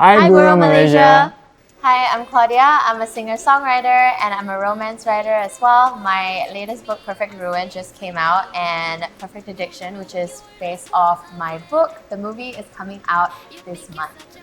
Hi, Buro Malaysia. Hi, I'm Claudia. I'm a singer-songwriter and I'm a romance writer as well. My latest book, Perfect Ruin, just came out, and Perfect Addiction, which is based off my book, the movie is coming out this month.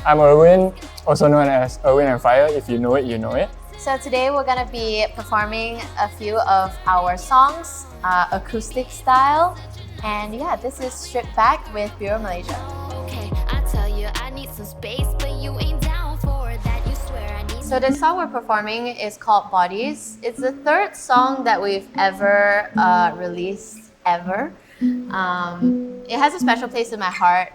I'm Irwin, also known as Irwin and Fire. If you know it, you know it. So today we're going to be performing a few of our songs, acoustic style. And yeah, this is Stripped Back with Buro Malaysia. Okay, I tell you I need some space, but you ain't down for that. You swear I need. So the song we're performing is called Bodies. It's the third song that we've ever released ever. It has a special place in my heart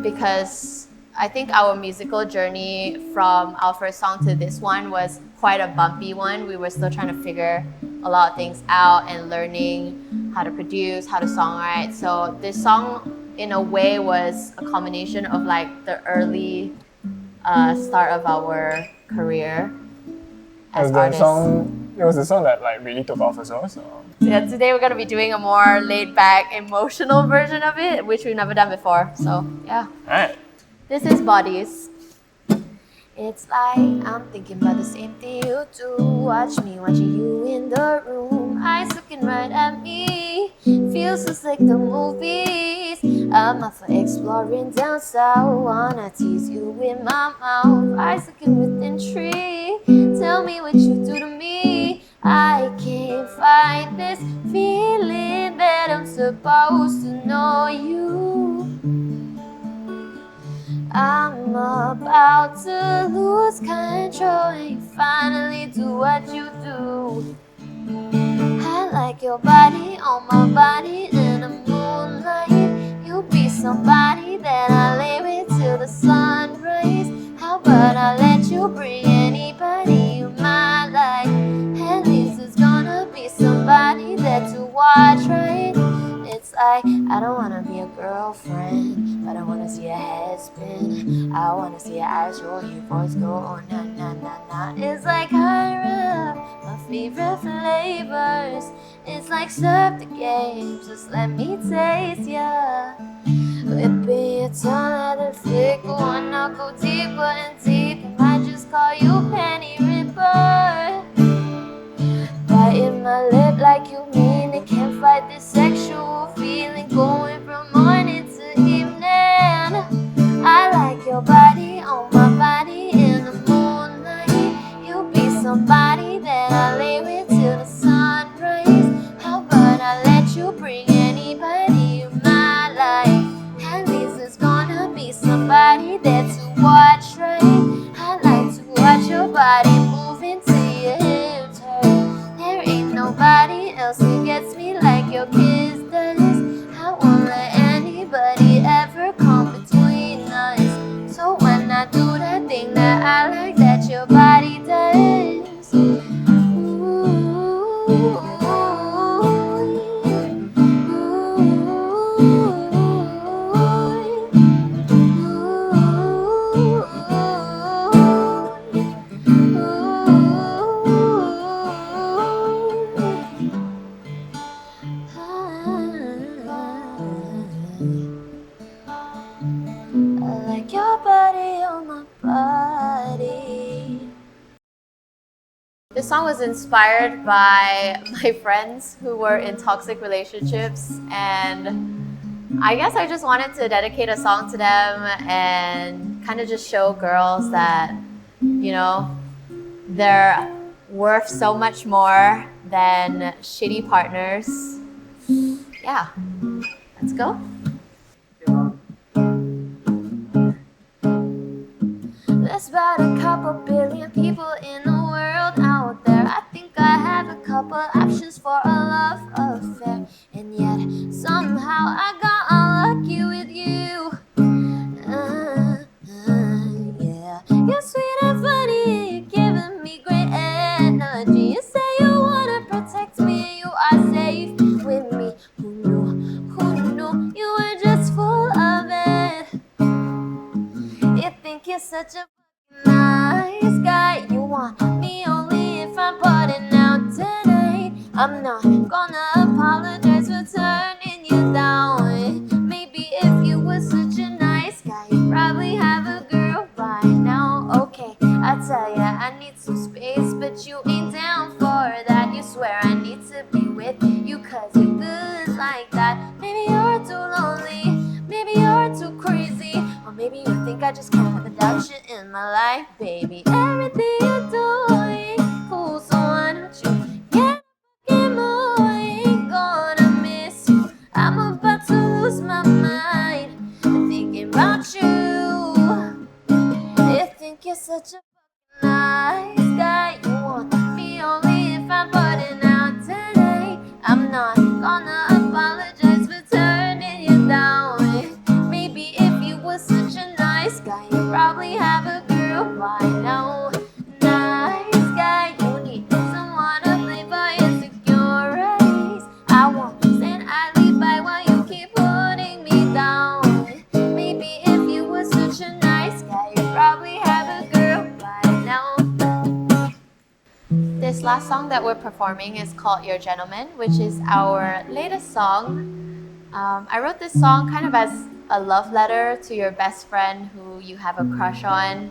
because I think our musical journey from our first song to this one was quite a bumpy one. We were still trying to figure a lot of things out and learning how to produce, how to songwrite. So this song, in a way, was a combination of like the early start of our career as artists. It was the song that like really took off as well. So yeah, today we're gonna be doing a more laid-back, emotional version of it, which we've never done before. So yeah. alright. This is Bodies. It's like I'm thinking about the same thing you do. Watch me watching you in the room, eyes looking right at me. Feels just like the movies. I'm up for exploring down south. Wanna tease you with my mouth, eyes looking with intrigue. Tell me what you do to me. I can't fight this feeling that I'm supposed to know you. I'm about to lose control and you finally do what you do. I like your body on my body in the moonlight. You'll be somebody that I lay with till the sunrise. How about I let you bring anybody you might like? At least it's gonna be somebody that to watch, right? It's like, I don't wanna be a girlfriend, but I wanna see your head spin. I wanna see your eyes roll, your voice go, oh na na na na. It's like higher up, my favorite flavors. It's like stop the game, just let me taste ya. Whipping your tongue at the flick, wanna go deeper and deeper. Might just call you Penny Ripper. Biting my lip like you mean it, can't fight this sexual feeling going from morning to evening. I like your body on my body in the moonlight. You'll be somebody that I lay with till the sunrise. How about I let you bring anybody you might like? At least it's gonna be somebody there to watch, right? I like to watch your body moving to your hips hurt. There ain't nobody else who gets me like your kiss does. I won't let anybody ever come between us. So when I do that thing that I like that your body does, this song was inspired by my friends who were in toxic relationships, and I guess I just wanted to dedicate a song to them and kind of just show girls that, you know, they're worth so much more than shitty partners. Yeah, let's go. There's about a couple billion people in the world out there. I think I have a couple options for a love affair, and yet somehow I got unlucky with you. Yeah, you're sweet and funny, you're giving me great energy. You say you wanna protect me, you are safe with me. Who knew you were just full of it? You think you're such a nice guy. You want me only if I'm putting out tonight. I'm not gonna apologize for turning you down. Maybe if you were such a nice guy, you'd probably probably have a girl by now. Okay, I tell ya, I need some space, but you ain't down for that. You swear I need to be with you, cause you're good like that. Maybe you're too lonely, maybe you're too crazy, or maybe you think I just can't live without you in my life, baby. Everything you're doing, cool, so why don't you get fucking move? I ain't gonna miss you. I'm about to lose my mind thinking about you. You think you're such a nice guy. You want me only if I'm putting out today. I'm not gonna apologize for turning you down. Maybe if you were such a nice guy, you'd probably have a girl by now. Nice guy, you need someone to play for insecurities. I won't stand idly by while you keep putting me down. Maybe if you were such a nice guy, you'd probably have a girl by now. This last song that we're performing is called Your Gentleman, which is our latest song. I wrote this song kind of as a love letter to your best friend who you have a crush on.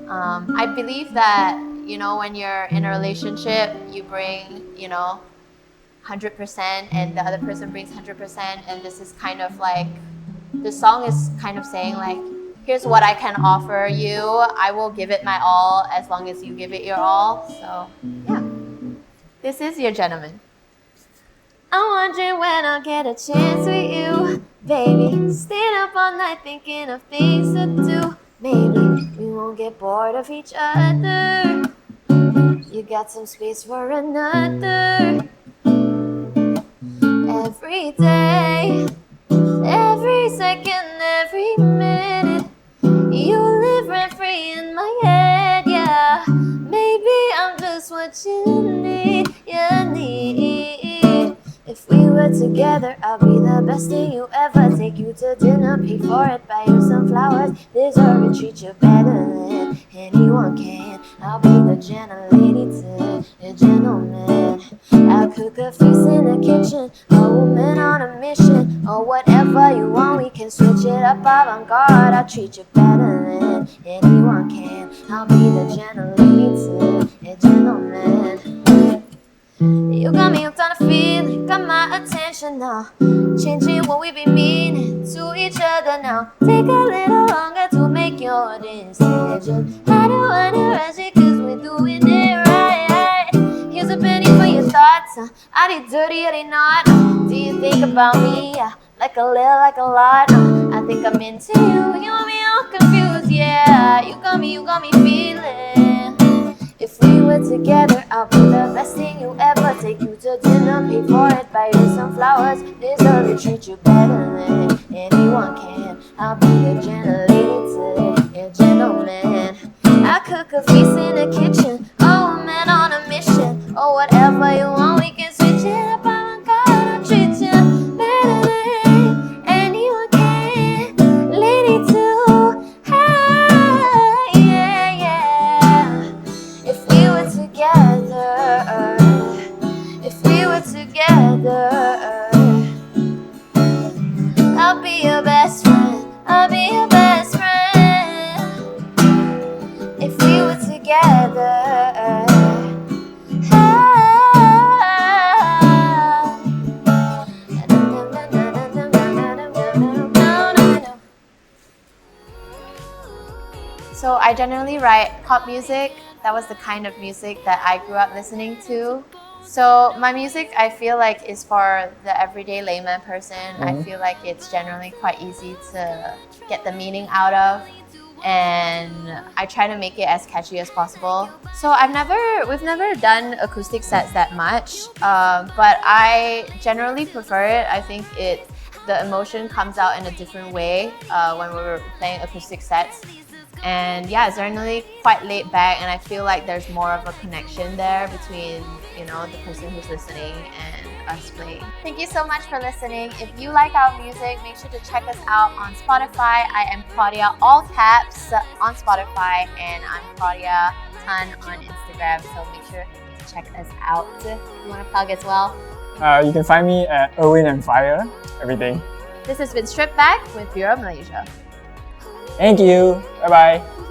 I believe that, when you're in a relationship, you bring, 100% and the other person brings 100%, and this is kind of like, the song is kind of saying like, here's what I can offer you. I will give it my all as long as you give it your all. So, yeah. This is Your Gentleman. I'm wondering when I'll get a chance with you, baby. Staying up all night thinking of things to do. Maybe we won't get bored of each other. You got some space for another. Every day, every second, every minute, you live rent free in my head, yeah. Maybe I'm just what you need, If we were together, I'll be the best thing you ever. Take you to dinner, pay for it, buy you some flowers. Deserve it, treat you better than anyone can. I'll be the gentle lady to a gentleman. I'll cook a feast in the kitchen, a woman on a mission. Or whatever you want, we can switch it up avant-garde. I'll treat you better than anyone can. I'll be the gentle lady to a gentleman. You got me hooked on a feeling, got my attention now. Changing what we be meaning to each other now. Take a little longer to make your decision. I don't wanna rush it cause we're doing it right. Here's a penny for your thoughts. Are they dirty, are they not? Do you think about me? Like a little, like a lot. I think I'm into you. You want me all confused, yeah. You got me feeling. If we were together, I'll be the best thing you ever. Take you to dinner, pay for it, buy you some flowers. Deserve it, treat you better than anyone can. I'll be the gentle lady to a gentleman. I cook a feast in the kitchen, a woman on a mission. Or whatever you want, we can switch it up. I'm gonna treat you better than anyone can. Lady too. Together, I'll be your best friend. I'll be your best friend. If we were together. So I generally write pop music. That was the kind of music that I grew up listening to. So my music, I feel like, is for the everyday layman person. I feel like it's generally quite easy to get the meaning out of, and I try to make it as catchy as possible. So we've never done acoustic sets that much, but I generally prefer it. I think the emotion comes out in a different way when we're playing acoustic sets. And yeah, it's generally quite laid back, and I feel like there's more of a connection there between, the person who's listening and us playing. Thank you so much for listening. If you like our music, make sure to check us out on Spotify. I am Claudia, all caps, on Spotify, and I'm Claudia Tan on Instagram, so make sure to check us out. You want to plug as well? You can find me at Irwin and Fire, everything. This has been Stripped Back with Buro Malaysia. Thank you. Bye bye.